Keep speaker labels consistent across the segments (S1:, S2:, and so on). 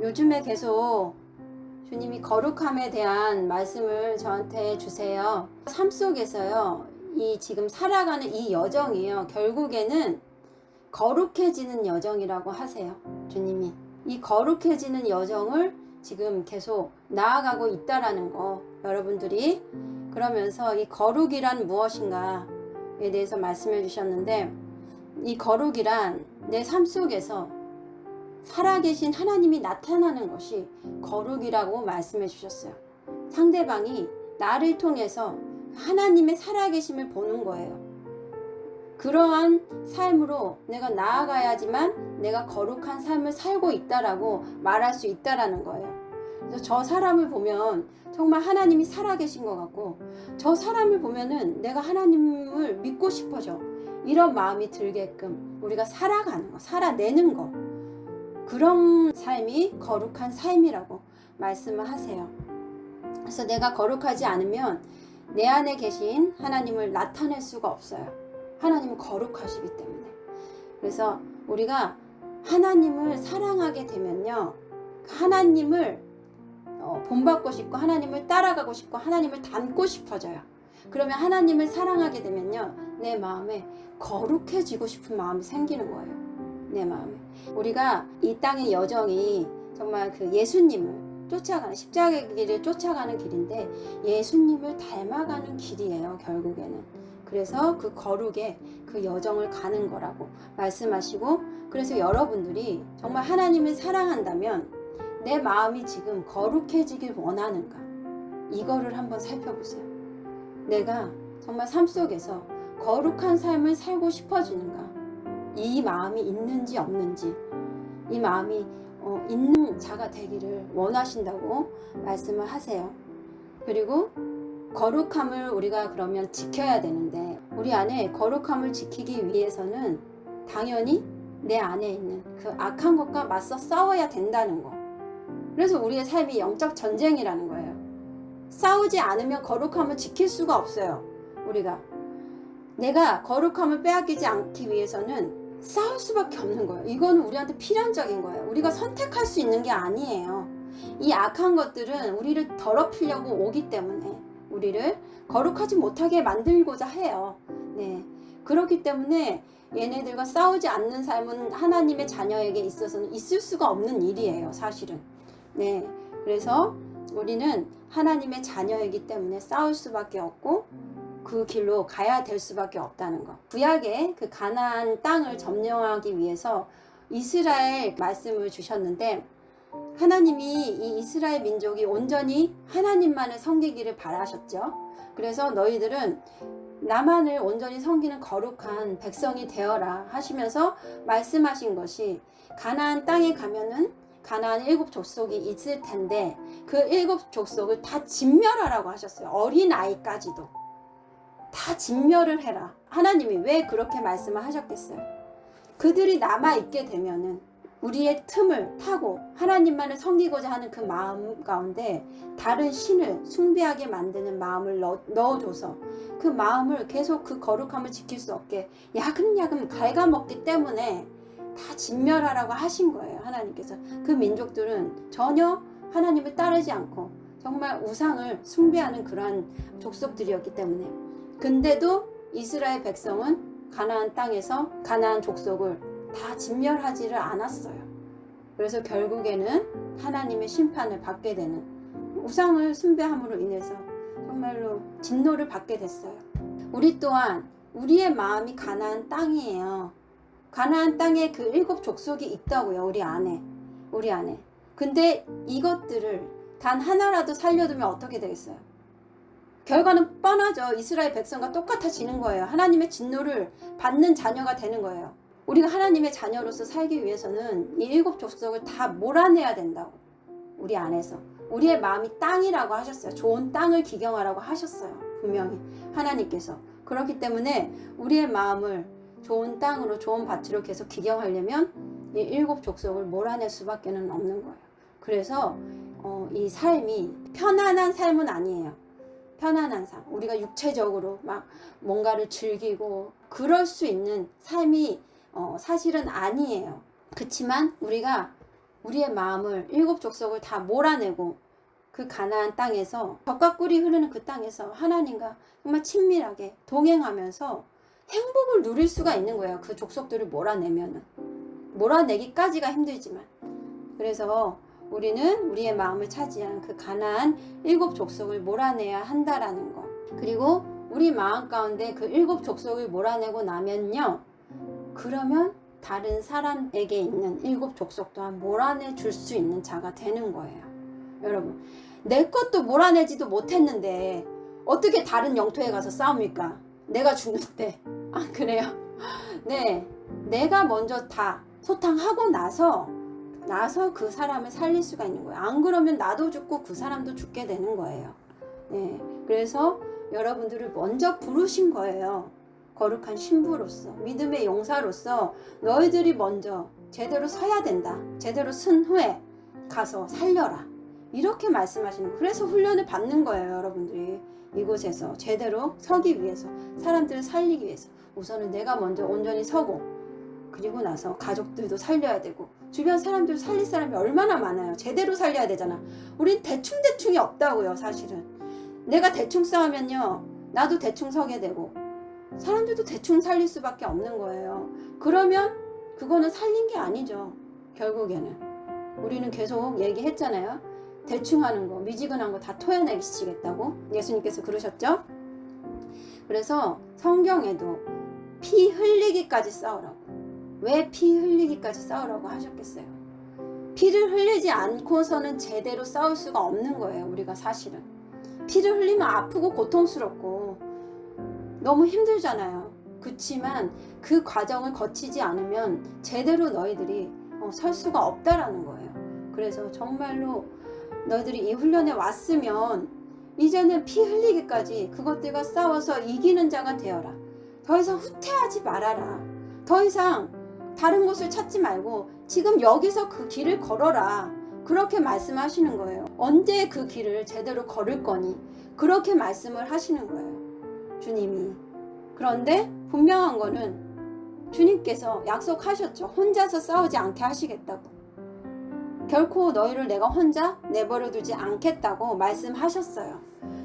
S1: 요즘에 계속 주님이 거룩함에 대한 말씀을 저한테 주세요. 삶 속에서요, 이 지금 살아가는 이 여정이요, 결국에는 거룩해지는 여정이라고 하세요. 주님이 이 거룩해지는 여정을 지금 계속 나아가고 있다라는 거, 여러분들이 그러면서 이 거룩이란 무엇인가에 대해서 말씀해 주셨는데, 이 거룩이란 내 삶 속에서 살아계신 하나님이 나타나는 것이 거룩이라고 말씀해 주셨어요. 상대방이 나를 통해서 하나님의 살아계심을 보는 거예요. 그러한 삶으로 내가 나아가야지만 내가 거룩한 삶을 살고 있다라고 말할 수 있다라는 거예요. 그래서 저 사람을 보면 정말 하나님이 살아계신 것 같고, 저 사람을 보면은 내가 하나님을 믿고 싶어져. 이런 마음이 들게끔 우리가 살아가는 거, 살아내는 거, 그런 삶이 거룩한 삶이라고 말씀을 하세요. 그래서 내가 거룩하지 않으면 내 안에 계신 하나님을 나타낼 수가 없어요. 하나님은 거룩하시기 때문에. 그래서 우리가 하나님을 사랑하게 되면요, 하나님을 본받고 싶고, 하나님을 따라가고 싶고, 하나님을 닮고 싶어져요. 그러면 하나님을 사랑하게 되면요, 내 마음에 거룩해지고 싶은 마음이 생기는 거예요. 내 마음에. 우리가 이 땅의 여정이 정말 그 예수님을 쫓아가는, 십자가의 길을 쫓아가는 길인데 예수님을 닮아가는 길이에요, 결국에는. 그래서 그 거룩의 그 여정을 가는 거라고 말씀하시고, 그래서 여러분들이 정말 하나님을 사랑한다면 내 마음이 지금 거룩해지길 원하는가, 이거를 한번 살펴보세요. 내가 정말 삶 속에서 거룩한 삶을 살고 싶어지는가, 이 마음이 있는지 없는지, 이 마음이 있는 자가 되기를 원하신다고 말씀을 하세요. 그리고 거룩함을 우리가 그러면 지켜야 되는데, 우리 안에 거룩함을 지키기 위해서는 당연히 내 안에 있는 그 악한 것과 맞서 싸워야 된다는 거. 그래서 우리의 삶이 영적 전쟁이라는 거예요. 싸우지 않으면 거룩함을 지킬 수가 없어요. 우리가 내가 거룩함을 빼앗기지 않기 위해서는 싸울 수밖에 없는 거예요. 이거는 우리한테 필연적인 거예요. 우리가 선택할 수 있는 게 아니에요. 이 악한 것들은 우리를 더럽히려고 오기 때문에 우리를 거룩하지 못하게 만들고자 해요. 네. 그렇기 때문에 얘네들과 싸우지 않는 삶은 하나님의 자녀에게 있어서는 있을 수가 없는 일이에요, 사실은. 네. 그래서 우리는 하나님의 자녀이기 때문에 싸울 수밖에 없고 그 길로 가야 될 수밖에 없다는 것. 구약의 그 가나안 땅을 점령하기 위해서 이스라엘 말씀을 주셨는데, 하나님이 이 이스라엘 민족이 온전히 하나님만을 섬기기를 바라셨죠. 그래서 너희들은 나만을 온전히 섬기는 거룩한 백성이 되어라 하시면서 말씀하신 것이, 가나안 땅에 가면은 가나안 7 족속이 있을 텐데 그 7 족속을 다 진멸하라고 하셨어요. 어린아이까지도 다 진멸을 해라. 하나님이 왜 그렇게 말씀을 하셨겠어요? 그들이 남아있게 되면은 우리의 틈을 타고 하나님만을 섬기고자 하는 그 마음 가운데 다른 신을 숭배하게 만드는 마음을 넣어줘서 그 마음을 계속 그 거룩함을 지킬 수 없게 야금야금 갉아먹기 때문에 다 진멸하라고 하신 거예요, 하나님께서. 그 민족들은 전혀 하나님을 따르지 않고 정말 우상을 숭배하는 그러한 족속들이었기 때문에. 근데도 이스라엘 백성은 가나안 땅에서 가나안 족속을 다 진멸하지를 않았어요. 그래서 결국에는 하나님의 심판을 받게 되는, 우상을 숭배함으로 인해서 정말로 진노를 받게 됐어요. 우리 또한 우리의 마음이 가나안 땅이에요. 가나안 땅에 그 7 족속이 있다고요, 우리 안에. 근데 이것들을 단 하나라도 살려두면 어떻게 되겠어요? 결과는 뻔하죠. 이스라엘 백성과 똑같아지는 거예요. 하나님의 진노를 받는 자녀가 되는 거예요. 우리가 하나님의 자녀로서 살기 위해서는 이 7 족속을 다 몰아내야 된다고. 우리 안에서. 우리의 마음이 땅이라고 하셨어요. 좋은 땅을 기경하라고 하셨어요, 분명히 하나님께서. 그렇기 때문에 우리의 마음을 좋은 땅으로, 좋은 밭으로 계속 기경하려면 이 7 족속을 몰아낼 수밖에 없는 거예요. 그래서 이 삶이 편안한 삶은 아니에요. 편안한 삶, 우리가 육체적으로 막 뭔가를 즐기고 그럴 수 있는 삶이 사실은 아니에요. 그렇지만 우리가 우리의 마음을 일곱 족속을 다 몰아내고 그 가나안 땅에서 젖과 꿀이 흐르는 그 땅에서 하나님과 정말 친밀하게 동행하면서 행복을 누릴 수가 있는 거예요. 그 족속들을 몰아내면은. 몰아내기까지가 힘들지만. 그래서 우리는 우리의 마음을 차지한 그 가나안 일곱 족속을 몰아내야 한다라는 거. 그리고 우리 마음 가운데 그 일곱 족속을 몰아내고 나면요, 그러면 다른 사람에게 있는 일곱 족속 또한 몰아내 줄 수 있는 자가 되는 거예요. 여러분, 내 것도 몰아내지도 못했는데 어떻게 다른 영토에 가서 싸웁니까? 내가 죽는데. 아, 그래요? 네, 내가 먼저 다 소탕하고 나서 그 사람을 살릴 수가 있는 거예요. 안 그러면 나도 죽고 그 사람도 죽게 되는 거예요. 네, 그래서 여러분들을 먼저 부르신 거예요. 거룩한 신부로서, 믿음의 용사로서 너희들이 먼저 제대로 서야 된다. 제대로 선 후에 가서 살려라. 이렇게 말씀하시는 거예요. 그래서 훈련을 받는 거예요. 여러분들이 이곳에서 제대로 서기 위해서, 사람들을 살리기 위해서 우선은 내가 먼저 온전히 서고, 그리고 나서 가족들도 살려야 되고, 주변 사람들 살릴 사람이 얼마나 많아요. 제대로 살려야 되잖아. 우린 대충대충이 없다고요. 사실은 내가 대충 싸우면요, 나도 대충 서게 되고 사람들도 대충 살릴 수밖에 없는 거예요. 그러면 그거는 살린 게 아니죠. 결국에는 우리는 계속 얘기했잖아요. 대충 하는 거, 미지근한 거 다 토해내기 시키겠다고 예수님께서 그러셨죠. 그래서 성경에도 피 흘리기까지 싸우라고. 왜 피 흘리기까지 싸우라고 하셨겠어요? 피를 흘리지 않고서는 제대로 싸울 수가 없는 거예요. 우리가 사실은 피를 흘리면 아프고 고통스럽고 너무 힘들잖아요. 그치만 그 과정을 거치지 않으면 제대로 너희들이 설 수가 없다라는 거예요. 그래서 정말로 너희들이 이 훈련에 왔으면 이제는 피 흘리기까지 그것들과 싸워서 이기는 자가 되어라. 더 이상 후퇴하지 말아라. 더 이상 다른 곳을 찾지 말고 지금 여기서 그 길을 걸어라. 그렇게 말씀하시는 거예요. 언제 그 길을 제대로 걸을 거니? 그렇게 말씀을 하시는 거예요. 주님이. 그런데 분명한 거는 주님께서 약속하셨죠. 혼자서 싸우지 않게 하시겠다고. 결코 너희를 내가 혼자 내버려 두지 않겠다고 말씀하셨어요.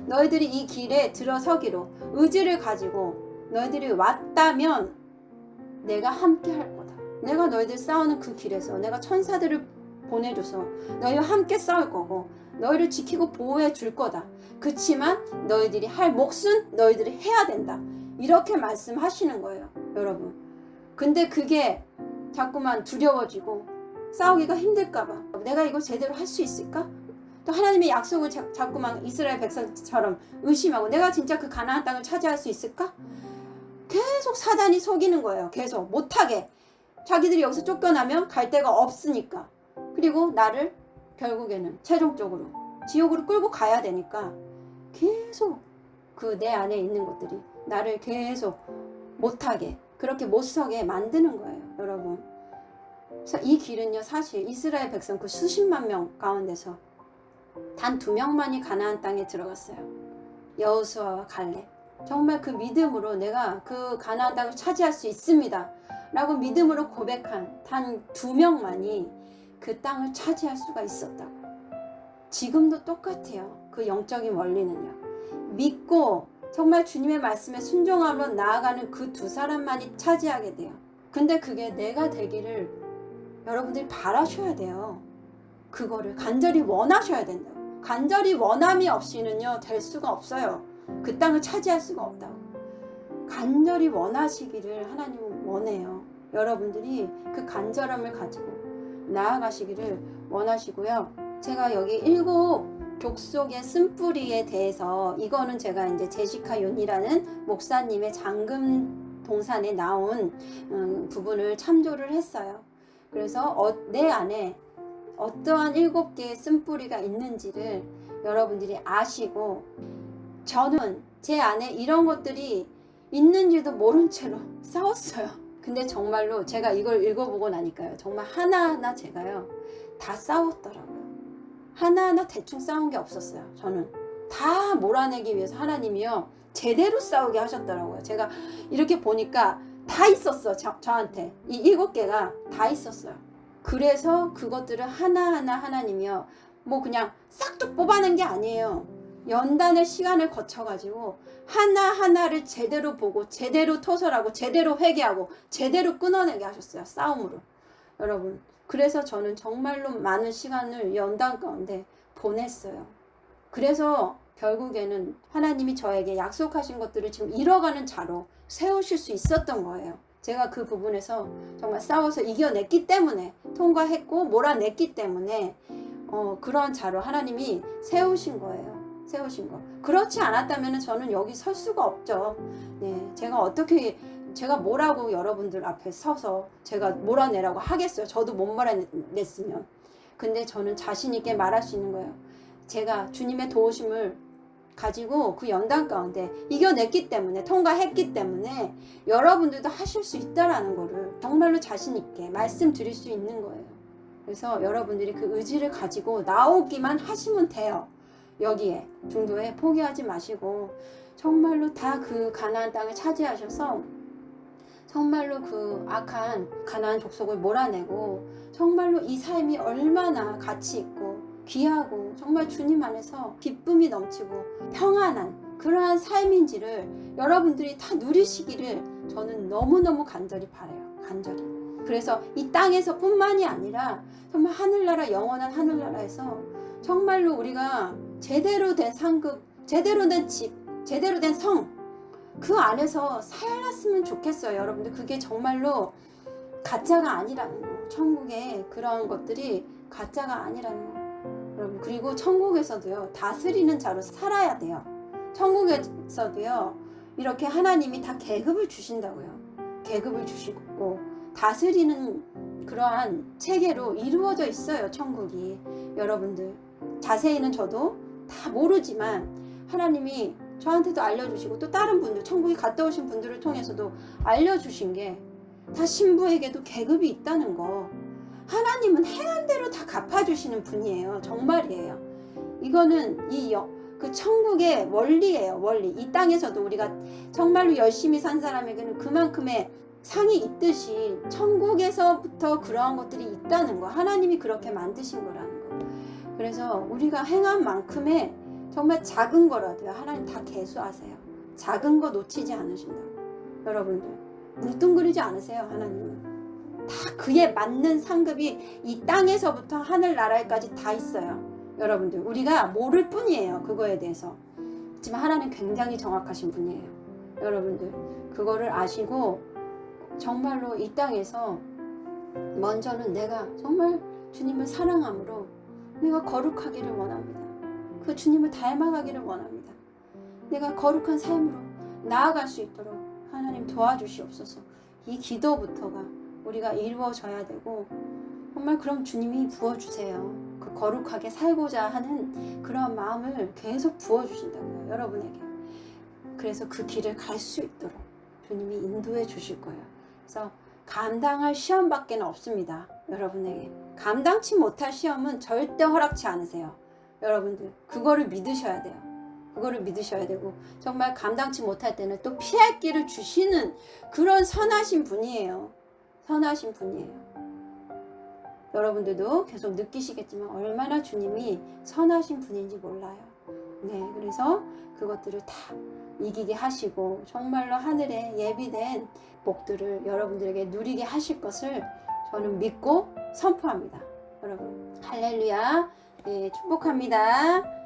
S1: 너희들이 이 길에 들어서기로 의지를 가지고 너희들이 왔다면 내가 함께 할 거다. 내가 너희들 싸우는 그 길에서 내가 천사들을 보내줘서 너희와 함께 싸울 거고 너희를 지키고 보호해 줄 거다. 그치만 너희들이 할 몫은 너희들이 해야 된다. 이렇게 말씀하시는 거예요. 여러분. 근데 그게 자꾸만 두려워지고 싸우기가 힘들까봐 내가 이걸 제대로 할 수 있을까? 또 하나님의 약속을 자꾸만 이스라엘 백성처럼 의심하고 내가 진짜 그 가나안 땅을 차지할 수 있을까? 계속 사단이 속이는 거예요. 계속 못하게. 자기들이 여기서 쫓겨나면 갈 데가 없으니까. 그리고 나를 결국에는 최종적으로 지옥으로 끌고 가야 되니까 계속 그 내 안에 있는 것들이 나를 계속 못하게, 그렇게 못서게 만드는 거예요. 여러분. 그래서 이 길은요, 사실 이스라엘 백성 그 수십만 명 가운데서 단 2명만이 가나안 땅에 들어갔어요. 여호수아와 갈렙. 정말 그 믿음으로 내가 그 가나안 땅을 차지할 수 있습니다 라고 믿음으로 고백한 단 2명만이 그 땅을 차지할 수가 있었다고. 지금도 똑같아요. 그 영적인 원리는요. 믿고 정말 주님의 말씀에 순종함으로 나아가는 그 2사람만이 차지하게 돼요. 근데 그게 내가 되기를 여러분들이 바라셔야 돼요. 그거를 간절히 원하셔야 된다고. 간절히 원함이 없이는요 될 수가 없어요. 그 땅을 차지할 수가 없다고. 간절히 원하시기를 하나님은 원해요. 여러분들이 그 간절함을 가지고 나아가시기를 원하시고요. 제가 여기 7 족속의 쓴뿌리에 대해서, 이거는 제가 이제 제시카 윤이라는 목사님의 장금 동산에 나온 부분을 참조를 했어요. 그래서 내 안에 어떠한 7개의 쓴뿌리가 있는지를 여러분들이 아시고, 저는 제 안에 이런 것들이 있는지도 모른 채로 싸웠어요. 근데 정말로 제가 이걸 읽어보고 나니까요, 정말 하나하나 제가요 다 싸웠더라고요. 하나하나 대충 싸운 게 없었어요. 저는 다 몰아내기 위해서 하나님이요 제대로 싸우게 하셨더라고요. 제가 이렇게 보니까 다 있었어. 저한테 이 7개가 다 있었어요. 그래서 그것들을 하나하나 하나님이요 뭐 그냥 싹둑 뽑아낸 게 아니에요. 연단의 시간을 거쳐가지고 하나하나를 제대로 보고 제대로 토설하고 제대로 회개하고 제대로 끊어내게 하셨어요. 싸움으로. 여러분, 그래서 저는 정말로 많은 시간을 연단 가운데 보냈어요. 그래서 결국에는 하나님이 저에게 약속하신 것들을 지금 이뤄가는 자로 세우실 수 있었던 거예요. 제가 그 부분에서 정말 싸워서 이겨냈기 때문에, 통과했고 몰아냈기 때문에 그런 자로 하나님이 세우신 거예요. 세우신 거. 그렇지 않았다면 저는 여기 설 수가 없죠. 네, 제가 뭐라고 여러분들 앞에 서서 제가 몰아내라고 하겠어요. 저도 못 몰아냈으면. 근데 저는 자신 있게 말할 수 있는 거예요. 제가 주님의 도우심을 가지고 그 연단 가운데 이겨냈기 때문에, 통과했기 때문에 여러분들도 하실 수 있다라는 거를 정말로 자신 있게 말씀드릴 수 있는 거예요. 그래서 여러분들이 그 의지를 가지고 나오기만 하시면 돼요. 여기에 중도에 포기하지 마시고 정말로 다 그 가나안 땅을 차지하셔서 정말로 그 악한 가나안 족속을 몰아내고 정말로 이 삶이 얼마나 가치 있고 귀하고 정말 주님 안에서 기쁨이 넘치고 평안한 그러한 삶인지를 여러분들이 다 누리시기를 저는 너무너무 간절히 바라요. 간절히. 그래서 이 땅에서 뿐만이 아니라 정말 하늘나라, 영원한 하늘나라에서 정말로 우리가 제대로 된 상급, 제대로 된 집, 제대로 된 성, 그 안에서 살았으면 좋겠어요. 여러분들, 그게 정말로 가짜가 아니라는 거. 천국에 그런 것들이 가짜가 아니라는 거. 여러분, 그리고 천국에서도요, 다스리는 자로 살아야 돼요. 천국에서도요, 이렇게 하나님이 다 계급을 주신다고요. 계급을 주시고 다스리는 그러한 체계로 이루어져 있어요. 천국이. 여러분들, 자세히는 저도 다 모르지만 하나님이 저한테도 알려주시고 또 다른 분들, 천국에 갔다 오신 분들을 통해서도 알려주신 게 다 신부에게도 계급이 있다는 거. 하나님은 행한 대로 다 갚아주시는 분이에요. 정말이에요. 이거는 그 천국의 원리예요. 원리. 이 땅에서도 우리가 정말로 열심히 산 사람에게는 그만큼의 상이 있듯이 천국에서부터 그러한 것들이 있다는 거. 하나님이 그렇게 만드신 거라는 거. 그래서 우리가 행한 만큼의 정말 작은 거라도요, 하나님 다 계수하세요. 작은 거 놓치지 않으신다고. 여러분들, 뭉뚱그리지 않으세요. 하나님은 다 그에 맞는 상급이 이 땅에서부터 하늘나라에까지 다 있어요. 여러분들, 우리가 모를 뿐이에요. 그거에 대해서. 하지만 하나님 굉장히 정확하신 분이에요. 여러분들, 그거를 아시고 정말로 이 땅에서 먼저는 내가 정말 주님을 사랑함으로 내가 거룩하기를 원합니다. 그 주님을 닮아가기를 원합니다. 내가 거룩한 삶으로 나아갈 수 있도록 하나님 도와주시옵소서. 이 기도부터가 우리가 이루어져야 되고, 정말 그럼 주님이 부어주세요. 그 거룩하게 살고자 하는 그런 마음을 계속 부어주신다고요. 여러분에게. 그래서 그 길을 갈 수 있도록 주님이 인도해 주실 거예요. 그래서 감당할 시험밖에 없습니다. 여러분에게. 감당치 못할 시험은 절대 허락치 않으세요. 여러분들, 그거를 믿으셔야 돼요. 그거를 믿으셔야 되고, 정말 감당치 못할 때는 또 피할 길을 주시는 그런 선하신 분이에요. 선하신 분이에요. 여러분들도 계속 느끼시겠지만 얼마나 주님이 선하신 분인지 몰라요. 네, 그래서 그것들을 다 이기게 하시고 정말로 하늘에 예비된 복들을 여러분들에게 누리게 하실 것을 저는 믿고 선포합니다. 여러분, 할렐루야. 네, 축복합니다.